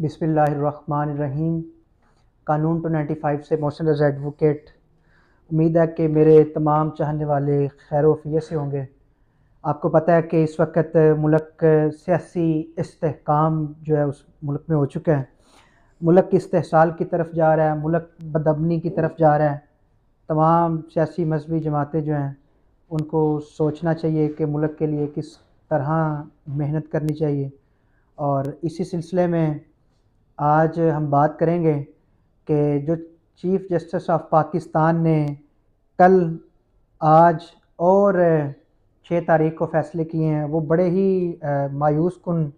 बिस्मिल्लाहिर्रहमानिर्रहीम। कानून 295 से मोहसिन रज़ा एडवोकेट। उम्मीद है कि मेरे तमाम चाहने वाले खैर वफ़ियत से होंगे। आपको पता है कि इस वक्त मुल्क सियासी इस्तेहकाम जो है उस मुल्क में हो चुका है। मुल्क इस्तेहसाल की तरफ जा रहा है, मुल्क बदअमनी की तरफ जा रहा है। तमाम सियासी मजहबी जमातें जो हैं उनको सोचना चाहिए कि मुल्क के लिए किस तरह मेहनत करनी चाहिए। और इसी सिलसिले में आज हम बात करेंगे कि जो चीफ़ जस्टिस ऑफ पाकिस्तान ने कल, आज और 6 तारीख को फ़ैसले किए हैं, वो बड़े ही मायूस कुन,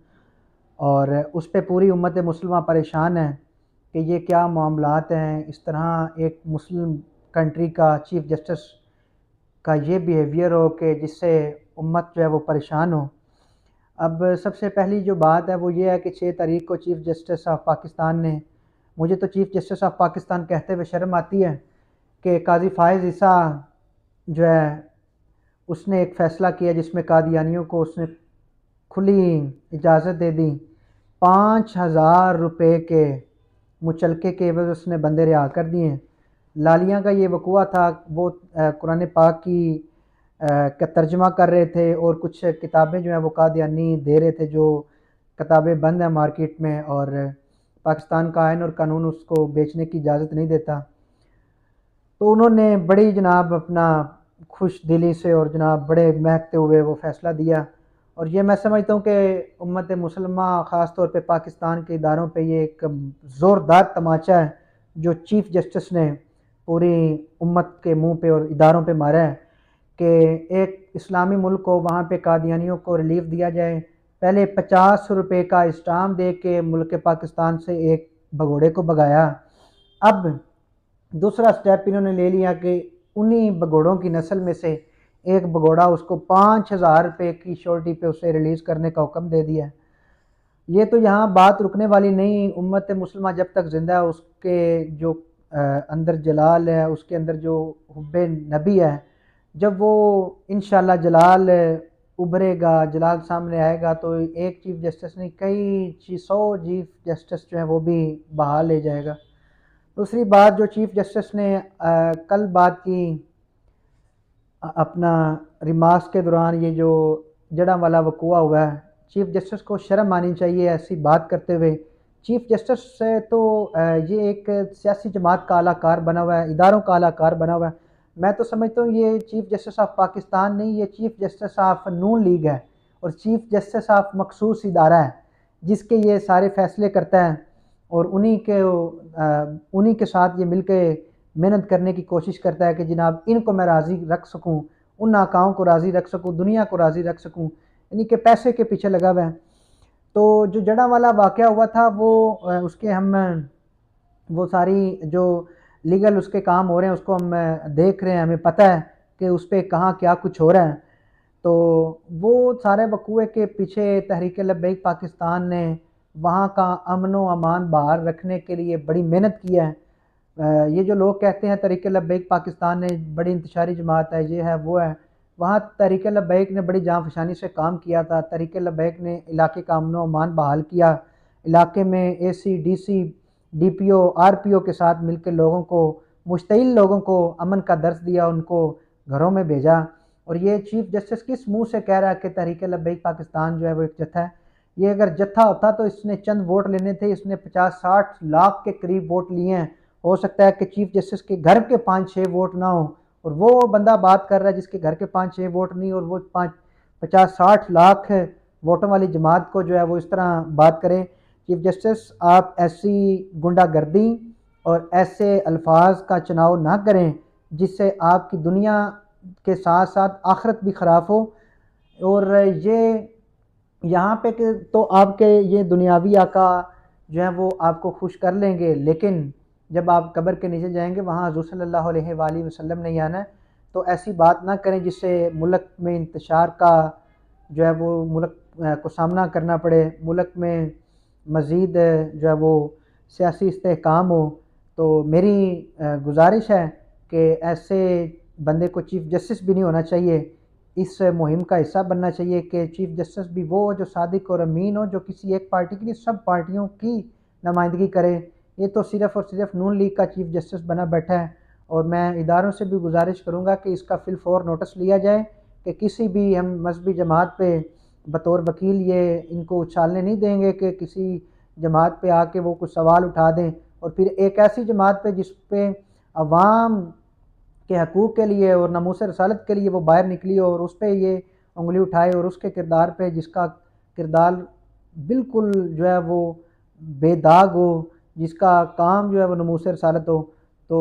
और उस पे पूरी उम्मत मुस्लिमा परेशान है कि ये क्या मामलात हैं। इस तरह एक मुस्लिम कंट्री का चीफ़ जस्टिस का ये बिहेवियर हो कि जिससे उम्मत जो है वो परेशान हो। अब सबसे पहली जो बात है वो ये है कि 6 तारीख को चीफ़ जस्टिस ऑफ पाकिस्तान ने, मुझे तो चीफ़ जस्टिस ऑफ पाकिस्तान कहते हुए शर्म आती है कि काज़ी फ़ाइज़ ईसा जो है उसने एक फ़ैसला किया जिसमें कादियानियों को उसने खुली इजाज़त दे दी। 5,000 रुपये के मुचलके के एवज़ उसने बंदे रिहा कर दिए हैं। लालियाँ का ये वक़ूआ था, वो कुरान पाक की का तर्जमा कर रहे थे और कुछ किताबें जो हैं वो कादियानी दे रहे थे, जो किताबें बंद हैं मार्केट में, और पाकिस्तान का आइन और कानून उसको बेचने की इजाज़त नहीं देता। तो उन्होंने बड़ी जनाब अपना खुश दिली से और जनाब बड़े महकते हुए वो फ़ैसला दिया। और ये मैं समझता हूँ कि उम्मत मुसलमा ख़ास तौर पे पाकिस्तान के इदारों पे ये एक ज़ोरदार तमाचा है जो चीफ़ जस्टिस ने पूरी उम्मत के मुंह पे और इदारों पे मारा है कि एक इस्लामी मुल्क को वहाँ पे कादियानियों को रिलीफ दिया जाए। पहले 50 रुपये का इस्टाम दे के मुल्क पाकिस्तान से एक भगोड़े को भगाया। अब दूसरा स्टेप इन्होंने ले लिया कि उन्हीं भगोड़ों की नस्ल में से एक भगोड़ा, उसको 5,000 रुपये की श्योरिटी पे उसे रिलीज़ करने का हुक्म दे दिया। ये तो यहाँ बात रुकने वाली नहीं। उम्मत मुस्लिमा जब तक ज़िंदा है उसके जो अंदर जलाल है, उसके अंदर जो हुब्बे नबी है, जब वो इंशाल्लाह जलाल उभरेगा, जलाल सामने आएगा, तो एक चीफ़ जस्टिस नहीं कई 100 चीफ़ जस्टिस जो हैं वो भी बहाल ले जाएगा। दूसरी बात जो चीफ़ जस्टिस ने कल बात की अपना रिमार्क्स के दौरान, ये जो जड़ा वाला वक़ूआ हुआ है, चीफ़ जस्टिस को शर्म आनी चाहिए ऐसी बात करते हुए। चीफ़ जस्टिस से तो ये एक सियासी जमात का आलाकार बना हुआ है, इदारों का आलाकार बना हुआ है। मैं तो समझता हूँ ये चीफ़ जस्टिस ऑफ पाकिस्तान नहीं, ये chief justice of Noon league है और चीफ़ जस्टिस ऑफ मखसूस इदारा है जिसके ये सारे फ़ैसले करता है। और उन्हीं के साथ ये मिल के मेहनत करने की कोशिश करता है कि जनाब इनको मैं राज़ी रख सकूँ, उन नाकाओं को राज़ी रख सकूँ, दुनिया को राज़ी रख सकूँ, यानी कि पैसे के पीछे लगा हुआ है। तो जो जड़ा वाला वाक़या हुआ था वो उसके हम वो सारी जो लीगल उसके काम हो रहे हैं उसको हम देख रहे हैं, हमें पता है कि उस पे कहाँ क्या कुछ हो रहा है। तो वो सारे वक़ूए के पीछे तहरीक लब्बैक पाकिस्तान ने वहाँ का अमन व अमान बहाल रखने के लिए बड़ी मेहनत की है। ये जो लोग कहते हैं तहरीक लब्बैक पाकिस्तान ने बड़ी इंतशारी जमात है, ये है वो है, वहाँ तहरीक लब्बैक ने बड़ी जाँफशानी से काम किया था। तहरीक लब्बैक ने इलाके का अमन व अमान बहाल किया, इलाके में एसी, डीसी, डीपीओ, आरपीओ के साथ मिलकर लोगों को, मुश्तिल लोगों को अमन का दर्स दिया, उनको घरों में भेजा। और ये चीफ़ जस्टिस किस मुंह से कह रहा है कि तहरीक लब्बैक पाकिस्तान जो है वो एक जत्था है। ये अगर जत्था होता तो इसने चंद वोट लेने थे, इसने 50-60 लाख के करीब वोट लिए हैं। हो सकता है कि चीफ़ जस्टिस के घर के 5-6 वोट ना हो, और वो बंदा बात कर रहा है जिसके घर के 5-6 वोट नहीं, और वो 50-60 लाख वोटों वाली जमात को जो है वो इस तरह बात करें। चीफ़ जस्टिस, आप ऐसी गुंडागर्दी और ऐसे अल्फाज का चुनाव ना करें जिससे आपकी दुनिया के साथ साथ आखिरत भी ख़राब हो। और ये यहाँ पे कि तो आपके ये दुनियावी आका जो है वो आपको खुश कर लेंगे, लेकिन जब आप कब्र के नीचे जाएंगे वहाँ हुज़ूर सल्लल्लाहु अलैहि वसल्लम नहीं आना है। तो ऐसी बात ना करें जिससे मुल्क में इंतशार का जो है वो मुल्क को सामना करना पड़े, मुल्क में मज़ीद जो है वो सियासी इस्तेहकाम हो। तो मेरी गुजारिश है कि ऐसे बंदे को चीफ़ जस्टिस भी नहीं होना चाहिए, इस मुहिम का हिस्सा बनना चाहिए कि चीफ़ जस्टिस भी वो जो सादिक और अमीन हो, जो किसी एक पार्टी की नहीं सब पार्टियों की नुमाइंदगी करे। ये तो सिर्फ़ और सिर्फ नून लीग का चीफ जस्टिस बना बैठा है। और मैं इदारों से भी गुजारिश करूँगा कि इसका फिलफौर नोटिस लिया जाए कि किसी भी हम मजहबी जमात पे बतौर वकील ये इनको उछालने नहीं देंगे कि किसी जमात पे आके वो कुछ सवाल उठा दें और फिर एक ऐसी जमात पे जिस पे अवाम के हकूक़ के लिए और नमूस रसालत के लिए वो बाहर निकली हो और उस पर ये उंगली उठाए और उसके किरदार पे जिसका किरदार बिल्कुल जो है वो बेदाग हो, जिसका काम जो है वो नमूस रसालत हो। तो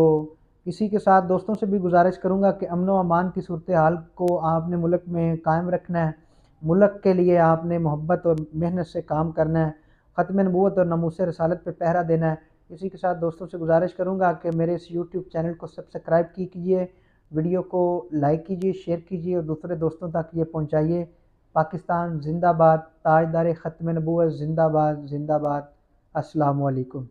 इसी के साथ दोस्तों से भी गुजारिश करूँगा कि अमन व अमान की सूरत हाल को आपने मुल्क में कायम रखना है। मुल्क के लिए आपने मोहब्बत और मेहनत से काम करना है। ख़त्म नबूवत और नमूस रसालत पे पहरा देना है। इसी के साथ दोस्तों से गुजारिश करूँगा कि मेरे इस यूट्यूब चैनल को सब्सक्राइब कीजिए, वीडियो को लाइक कीजिए, शेयर कीजिए और दूसरे दोस्तों तक ये पहुँचाइए। पाकिस्तान ज़िंदाबाद, ताजदार ख़त्म नबूवत ज़िंदाबाद ज़िंदाबाद। अस्सलामु अलैकुम।